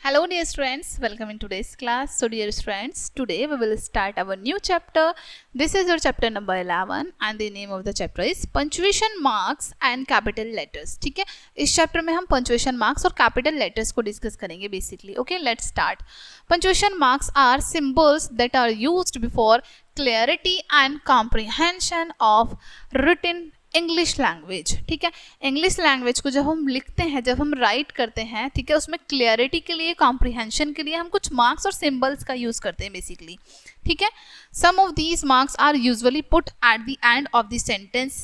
Hello dear students, welcome in today's class. So dear students, today we will start our new chapter. This is your chapter number 11 and the name of the chapter is punctuation marks and capital letters. ठीक है, इस chapter में हम punctuation marks और capital letters को discuss करेंगे basically. Okay, let's start. Punctuation marks are symbols that are used before clarity and comprehension of written English language. ठीक है, इंग्लिश लैंग्वेज को जब हम लिखते हैं, जब हम राइट करते हैं, ठीक है, उसमें क्लियरिटी के लिए, कॉम्प्रिहेंशन के लिए हम कुछ मार्क्स और सिंबल्स का यूज करते हैं बेसिकली. ठीक है, some of these marks are usually put at the end of the sentence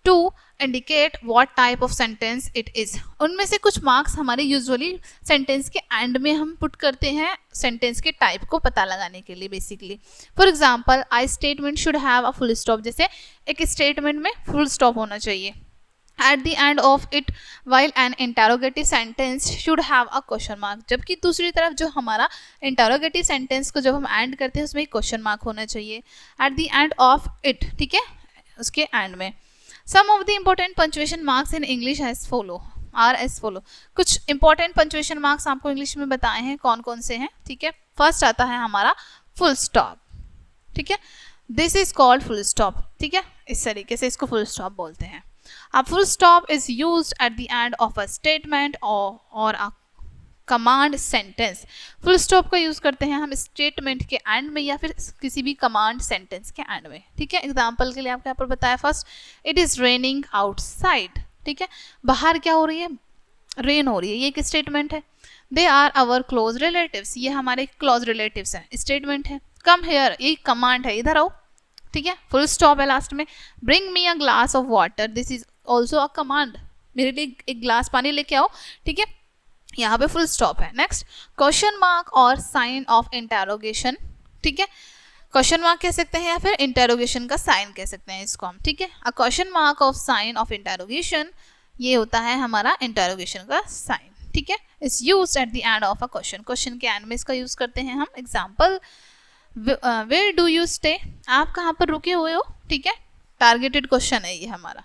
to indicate what type of sentence it is. उनमें से कुछ मार्क्स हमारे यूजुअली सेंटेंस के एंड में हम पुट करते हैं सेंटेंस के टाइप को पता लगाने के लिए basically. For example, I statement should have a full stop. जैसे एक स्टेटमेंट में फुल स्टॉप होना चाहिए at the end of it, while an interrogative sentence should have a question mark. जबकि दूसरी तरफ जो हमारा इंटरोगेटिव सेंटेंस को जब हम एंड करते हैं उसमें एक क्वेश्चन मार्क होना चाहिए at the end of it. ठीक है, उसके एंड में. Some of the important punctuation marks in English as follow. कुछ important punctuation marks आपको इंग्लिश में बताए हैं, कौन कौन से हैं. ठीक है, फर्स्ट आता है हमारा full stop. ठीक है, this is called full stop. ठीक है, इस तरीके से इसको full stop बोलते हैं. A full stop is used at the end of a statement or a command sentence. Full stop का यूज करते हैं हम स्टेटमेंट के एंड में या फिर किसी भी कमांड सेंटेंस के एंड में. ठीक है, एग्जांपल के लिए आपको यहाँ पर बताया, first it is raining outside. ठीक है, बाहर क्या हो रही है, रेन हो रही है, ये एक स्टेटमेंट है. They are our close relatives, ये हमारे क्लोज रिलेटिव्स हैं, स्टेटमेंट है. कम हेयर, ये कमांड है, इधर आओ. ठीक है, फुल स्टॉप है लास्ट में. Bring me a glass of water, this is also a command, मेरे लिए एक ग्लास पानी लेके आओ. ठीक है, यहाँ पे फुल स्टॉप है. नेक्स्ट, क्वेश्चन मार्क और साइन ऑफ इंटेरोगेशन. ठीक है, क्वेश्चन मार्क कह सकते हैं या फिर इंटेरोगेशन का साइन कह सकते हैं इसको हम. ठीक है, a question mark of sign of interrogation, ये होता है हमारा इंटेरोगेशन का साइन. ठीक है, is used at the end of a question, question के एंड में इसका यूज करते हैं हम. Example, where do you stay, आप कहाँ पर रुके हुए हो. ठीक है, टारगेटेड क्वेश्चन है ये हमारा.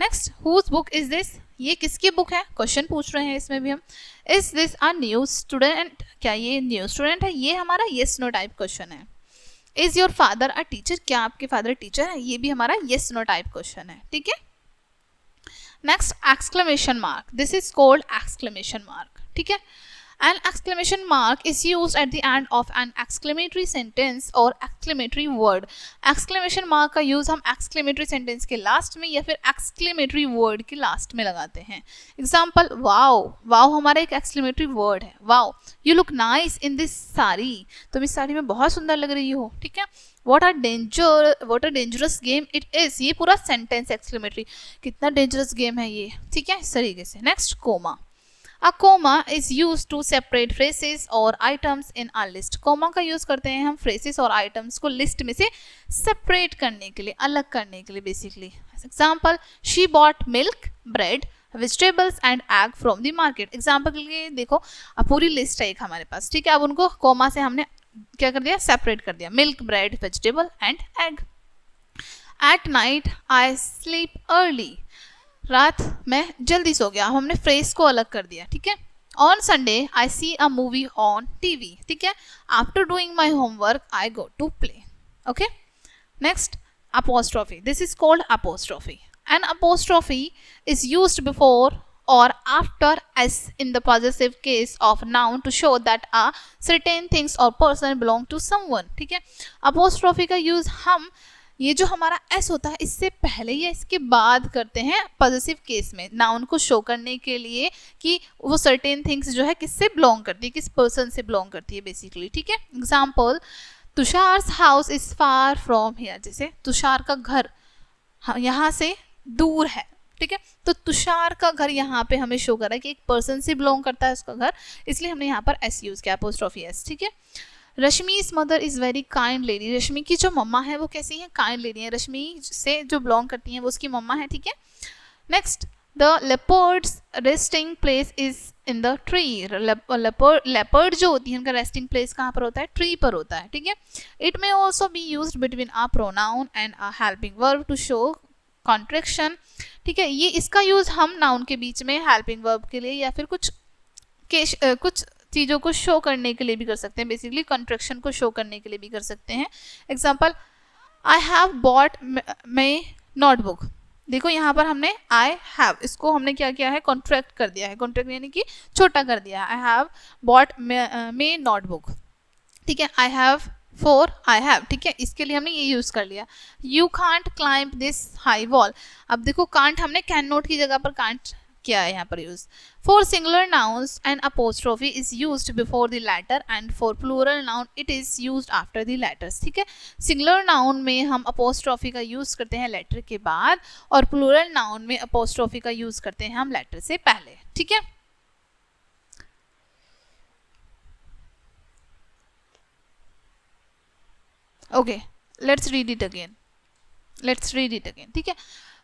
Next, whose book is this, ये किसकी बुक है, क्वेश्चन पूछ रहे हैं इसमें भी हम. Is this a new student, क्या ये न्यू स्टूडेंट है, ये हमारा येस नो टाइप क्वेश्चन है. Is your father a teacher, क्या आपके फादर टीचर है, ये भी हमारा येस नो टाइप क्वेश्चन है. ठीक है, next, exclamation mark, this is called exclamation mark. ठीक है, an exclamation mark is used at the end of an exclamatory sentence or exclamatory word. exclamation mark का यूज हम exclamatory sentence के last में या फिर exclamatory word के last में लगाते हैं. एग्जाम्पल, वाओ, वाओ हमारा एक exclamatory word है. Wow, you look nice in this sari, तुम इस साड़ी में बहुत सुंदर लग रही हो. ठीक है, what a dangerous game it is, ये पूरा सेंटेंस exclamatory, कितना डेंजरस गेम है ये. ठीक है, इस तरीके से. Next, comma. A comma is used to separate phrases or items in a list. comma का यूज करते हैं हम phrases और items को लिस्ट में से separate करने के लिए, अलग करने के लिए basically. Example, she bought milk, bread, vegetables and egg from the market. Example के लिए देखो, अब पूरी लिस्ट है एक हमारे पास. ठीक है, अब उनको comma से हमने क्या कर दिया, सेपरेट कर दिया. Milk, bread, vegetable and egg. At night I sleep early, रात में जल्दी सो गया, हमने फ्रेज को अलग कर दिया. ठीक है, on Sunday I see a movie on TV. ठीक है, after doing my homework I go to play. Okay, next, apostrophe, this is called apostrophe. An apostrophe is used before or after s in the possessive case of noun to show that a certain things or person belong to someone. ठीक है, apostrophe का use हम, ये जो हमारा s होता है इससे पहले या इसके बाद करते हैं पॉजिटिव केस में, नाउन को शो करने के लिए कि वो सर्टेन थिंग्स जो है किससे बिलोंग करती है, किस पर्सन से बिलोंग करती है बेसिकली. ठीक है, example, Tushar's house is far from here, जैसे तुषार का घर यहाँ से दूर है. ठीक है, तो तुषार का घर यहाँ पे हमें शो कर रहा है कि एक पर्सन से बिलोंग करता है उसका घर, इसलिए हमने यहाँ पर s यूज किया, अपोस्ट्रोफी s. ठीक है, Rashmi's mother is very kind lady, Rashmi की जो मम्मा है वो कैसी है, काइंड लेडी है, रश्मि से जो बिलोंग करती हैं वो उसकी मम्मा है. ठीक है, next, the leopards resting place is in the tree. Leopard जो होती है उनका रेस्टिंग प्लेस कहाँ पर होता है, ट्री पर होता है. ठीक है, it may also be used between a pronoun and a helping verb to show contraction. ठीक है, ये इसका यूज हम नाउन के बीच में हेल्पिंग वर्ब के लिए या फिर कुछ चीज़ों को शो करने के लिए भी कर सकते हैं, बेसिकली कॉन्ट्रैक्शन को शो करने के लिए भी कर सकते हैं. Example, I have bought my notebook. देखो यहाँ पर हमने आई हैव, इसको हमने क्या किया है, कॉन्ट्रैक्ट कर दिया है. कॉन्ट्रैक्ट यानी कि छोटा कर दिया है. I have bought my notebook. ठीक है, I have four I have. ठीक है, इसके लिए हमने ये यूज कर लिया. You can't climb this high wall. अब देखो कांट हमने कैन नॉट की जगह पर कांट किया है यहाँ पर use. For singular nouns an apostrophe is used before the letter and for plural noun it is used after the letters. ठीक है, सिंगुलर नाउन में हम अपोस्ट्रोफी का यूज करते हैं लेटर के बाद, और प्लूरल नाउन में अपोस्ट्रोफी का यूज करते हैं हम लेटर से पहले. ठीक है, okay, let's read it again. ठीक है,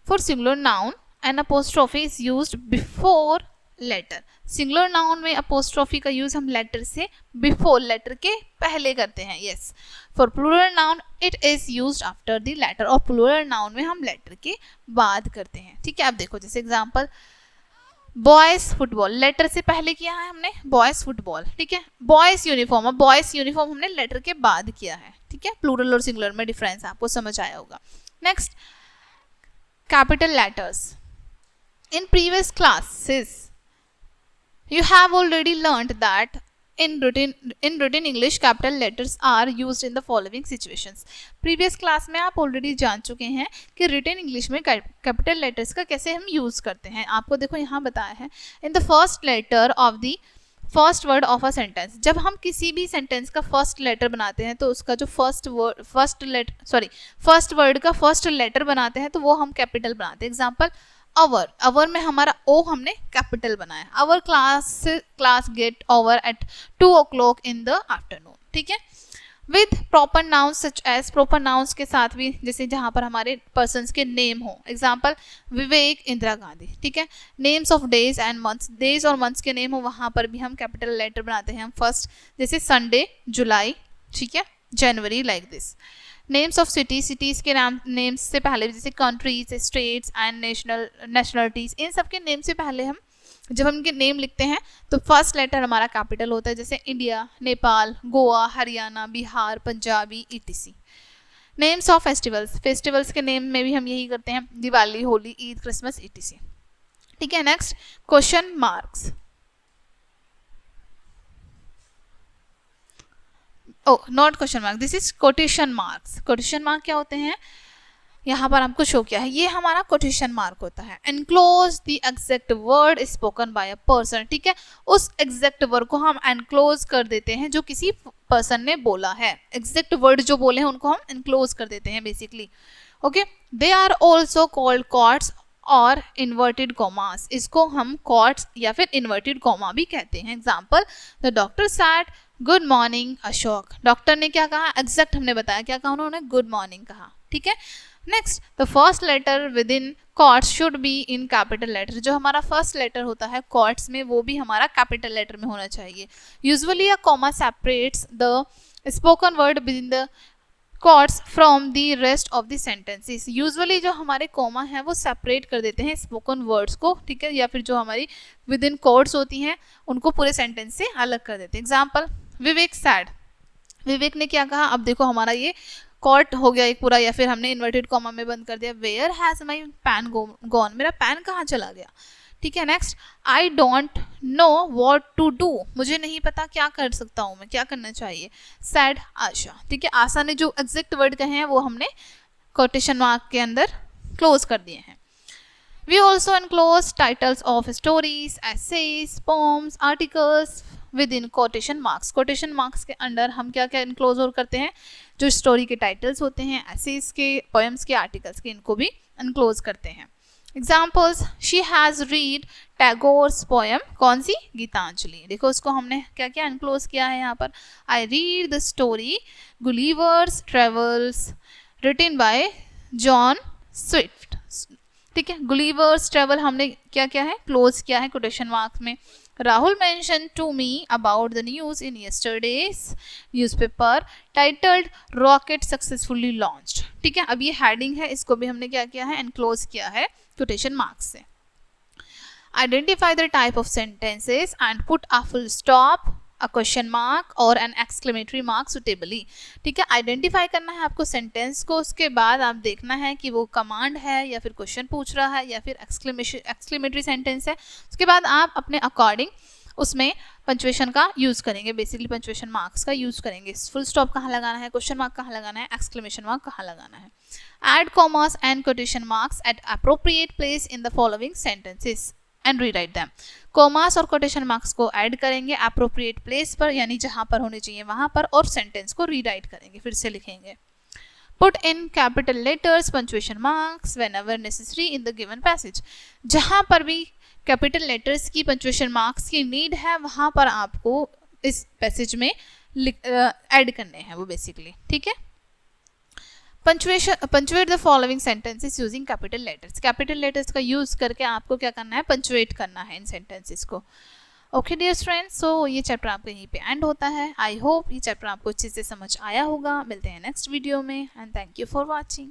for singular noun an apostrophe is used before letter. Singular noun में अपोस्ट्रोफी का यूज हम लेटर से बिफोर, लेटर के पहले करते हैं. Yes. For plural noun it is used after the letter, और प्लूरल नाउन में हम लेटर के बाद करते हैं. ठीक है, अब देखो जैसे एग्जांपल, बॉयज फुटबॉल, लेटर से पहले किया है हमने बॉयज फुटबॉल. ठीक है, बॉयज यूनिफॉर्म, अब बॉयज यूनिफॉर्म हमने लेटर के बाद किया है. ठीक है, प्लूरल और सिंगुलर में डिफरेंस आपको समझ आया होगा. Next, capital letters. In previous classes you have already learned that in written English capital letters are used in the following situations. previous class में आप already जान चुके हैं कि written English में capital letters का कैसे हम use करते हैं. आपको देखो यहाँ बताया है, in the first letter of the first word of a sentence. जब हम किसी भी सेंटेंस का फर्स्ट लेटर बनाते हैं तो उसका जो फर्स्ट वर्ड का फर्स्ट लेटर बनाते हैं तो वो हम कैपिटल बनाते हैं. एग्जांपल, अवर में हमारा ओ हमने कैपिटल बनाया. Our class get over at 2 o'clock in the afternoon. ठीक है, with proper nouns such as, proper nouns के साथ भी, जैसे जहाँ पर हमारे पर्सन्स के नेम हो. एग्जाम्पल, विवेक, इंदिरा गांधी. ठीक है, names of days and months, days और मंथ्स के नेम हो, वहाँ पर भी हम कैपिटल लेटर बनाते हैं हम फर्स्ट, जैसे संडे, जुलाई. ठीक है, January, like this. Names of cities के नाम, नेम्स से पहले जैसे कंट्रीज, स्टेट्स एंड नेशनलिटीज, इन सब के नेम से पहले हम जब हम इनके नेम लिखते हैं तो फर्स्ट लेटर हमारा कैपिटल होता है, जैसे India, Nepal, Goa, Haryana, Bihar, Punjabi, etc. Names of festivals, festivals के नेम में भी हम यही करते हैं, दिवाली, होली, ईद, क्रिसमस, etc. ठीक है, next, question marks. Not question mark, this is quotation marks. Quotation mark क्या होते हैं, यहाँ पर हमको शो किया है, ये हमारा कोटेशन मार्क होता है. Enclose the exact word spoken by a person. ठीक है, उस एग्जैक्ट वर्ड को हम एनक्लोज कर देते हैं जो किसी पर्सन ने बोला है. एग्जैक्ट वर्ड जो बोले हैं उनको हम एनक्लोज कर देते हैं basically. Okay, they are also called quotes और इन्वर्टेड कॉमास. इसको हम कॉट्स या फिर इन्वर्टेड कॉमा भी कहते हैं. Example, the doctor sad good morning Ashok. Doctor ने क्या कहा, एग्जैक्ट हमने बताया, क्या कहा उन्होंने, गुड मॉर्निंग कहा. ठीक है, next, the first letter within quotes should be in capital letter. जो हमारा फर्स्ट लेटर होता है कॉट्स में वो भी हमारा कैपिटल लेटर में होना चाहिए. Usually a comma separates the spoken word within the quotes from the rest of the sentences. Usually जो हमारे कॉमा है वो सेपरेट कर देते हैं स्पोकन वर्ड्स को. ठीक है, या फिर जो हमारी विद इन कॉट्स होती हैं उनको पूरे सेंटेंस से अलग कर देते हैं. एग्जाम्पल, विवेक सैड, विवेक ने क्या कहा. अब देखो हमारा ये कॉट हो गया एक पूरा, या फिर हमने इन्वर्टेड कॉमा में बंद कर दिया. Where has my pen gone, मेरा पैन कहाँ चला गया. ठीक है, next, I don't know what to do, मुझे नहीं पता क्या कर सकता हूँ मैं, क्या करना चाहिए. सैड आशा. ठीक है, आशा ने जो एग्जैक्ट वर्ड कहे हैं वो हमने कोटेशन मार्क के अंदर क्लोज कर दिए हैं. We also enclose titles of stories, essays, poems, articles within quotation marks. quotation marks के अंदर हम क्या क्या enclose और करते हैं, जो स्टोरी के टाइटल्स होते हैं, essays के, poems के, articles के, इनको भी enclose करते हैं. Examples, she has read Tagore's poem, कौन सी, गीतांजलि. देखो उसको हमने क्या क्या enclose किया है यहाँ पर. I read the story Gulliver's Travels written by John Swift. ठीक है, गुलिवर्स ट्रेवल हमने क्या क्या है, क्लोज किया है कोटेशन मार्क्स में. Rahul mention to me about the news in yesterday's newspaper titled rocket successfully launched. ठीक है, अब ये हेडिंग है, इसको भी हमने क्या किया है, एनक्लोज किया है कोटेशन मार्क्स से. Identify the type of sentences and put a full stop a question mark और एन एक्सक्लेमेटरी मार्क सुटेबली। ठीक है, आइडेंटिफाई करना है आपको सेंटेंस को, उसके बाद आप देखना है कि वो कमांड है या फिर क्वेश्चन पूछ रहा है या फिर एक्सक्लेमेटरी सेंटेंस है। उसके बाद आप अपने अकॉर्डिंग उसमें पंचुएशन का यूज़ करेंगे, बेसिकली पंचुएशन मार्क्स का यूज़ करेंगे। फुल स्टॉप कहाँ लगाना है, क्वेश्चन मार्क कहाँ लगाना है, एक्सक्लेमेशन मार्क कहाँ लगाना है। Add commas and quotation marks at appropriate place in the following sentences and rewrite them. commas और quotation marks को ऐड करेंगे appropriate place पर, यानी जहाँ पर होने चाहिए वहाँ पर, और sentence को rewrite करेंगे, फिर से लिखेंगे। Put in capital letters punctuation marks whenever necessary in the given passage. जहाँ पर भी कैपिटल लेटर्स की पंचुएशन मार्क्स की नीड है वहाँ पर आपको इस पैसेज में ऐड करने हैं वो बेसिकली। ठीक है, punctuate the following sentences using capital letters. Capital letters का यूज करके आपको क्या करना है, पंचुएट करना है इन सेंटेंसेस को। ओके डियर फ्रेंड्स, सो ये चैप्टर आपका यहीं पे एंड होता है। आई होप ये चैप्टर आपको अच्छे से समझ आया होगा। मिलते हैं नेक्स्ट वीडियो में and thank you for watching.